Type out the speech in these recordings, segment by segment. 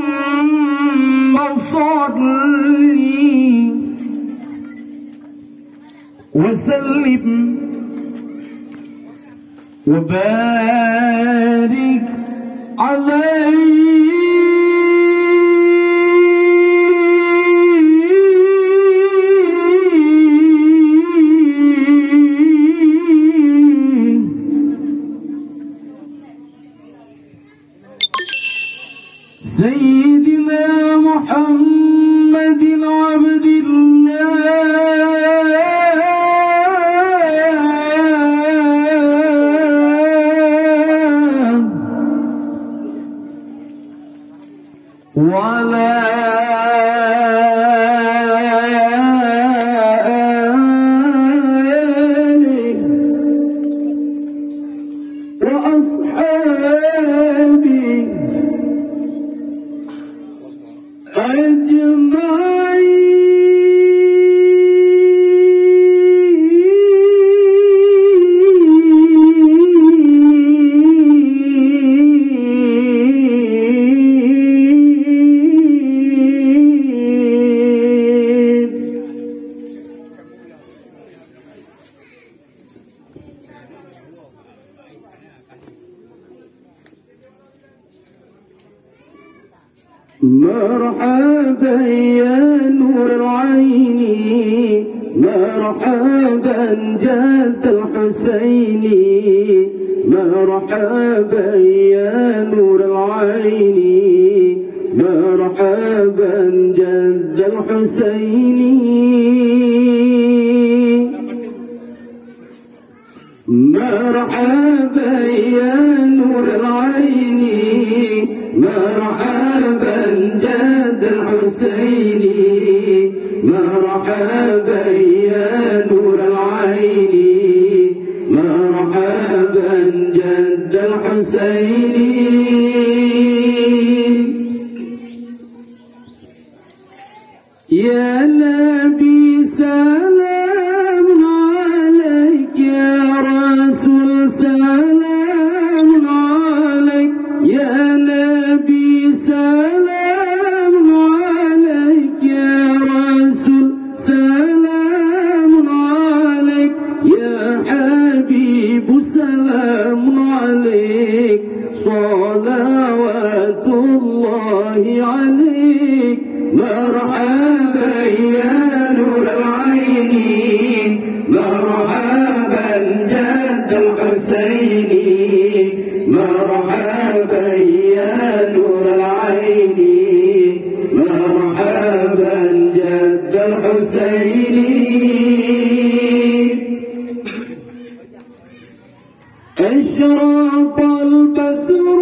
اللهم صل وسلم وبارك عليه سيدنا محمد عبد الله وعلى آله وأصحابه مرحبا يا نور العين مرحبا جد الحسين مرحبا يا نور العين مرحبا جد الحسين مرحبا يا نور العين مرحبا جد الحسين مرحبا يا نور العين مرحبا جد الحسين يا نبي سلام عليك يا رسول سلام عليك يا نبي سلام عليك يا رسول سلام عليك يا حبيب سلام عليك صلوات الله عليك مرحبا يا نور العين مرحبا جد الحسين مرحبا يا نور العين مرحبا جد الحسين أشرق البدر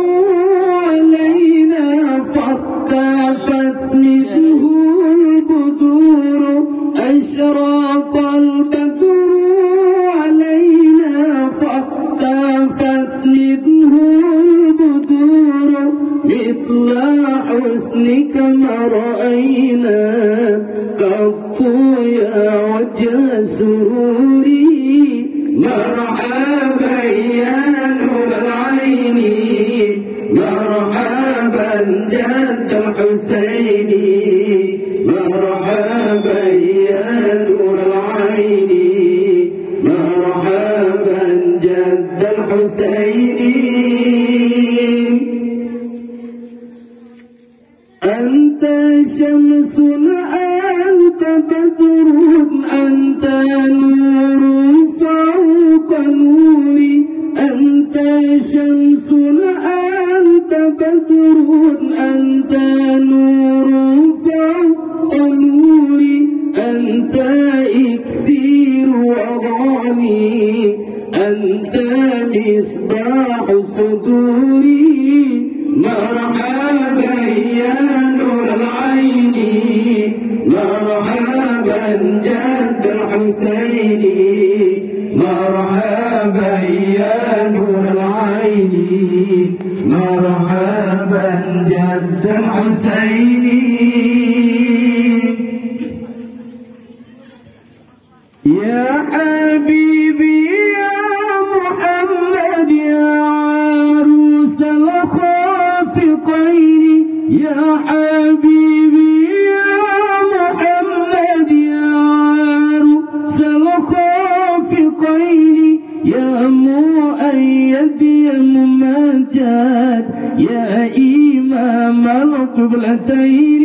علينا فاختفت منه البدور أشرق البدر علينا فاختفت منه البدور مثل حسنك ما رأينا قط يا وجه سروري مرحبا يا نور العين مرحبا جد الحسين مرحبا يا نور العين مرحبا جد الحسين أنت شمس أنت بدر أنت نور فوق نوري أنت شمس أنت بدر أنت نور فوق نوري أنت إكسير وغامي أنت مصباح صدوري مرحبا يا نور العين مرحبا جد الحسين مرحبا يا نور العين مرحبا جد الحسين حبيبي يا محمد يا عروس الخافقين يا مؤيد يا ممجد يا إمام القبلتين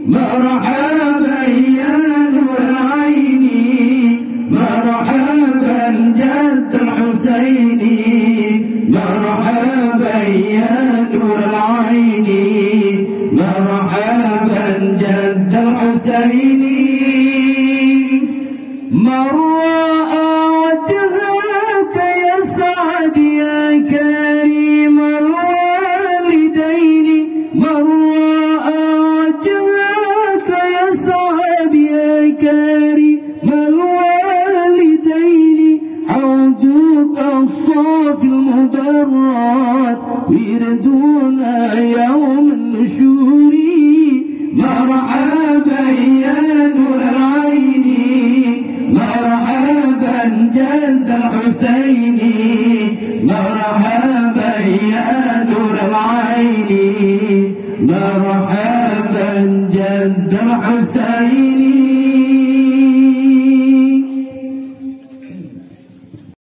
مرحبا يا نور العين مرحبا جد الحسين مرحبا يا نور العين مرحبا جد الحسين من رأى وجهك يسعد يا كريم الوالدين من رأى وجهك يسعد يا كريم الوالدين حوضك الصافي المبرد وردونا يوم النشور مرحبا يا نور العين مرحبا جد الحسين مرحبا يا نور العين مرحبا جد الحسين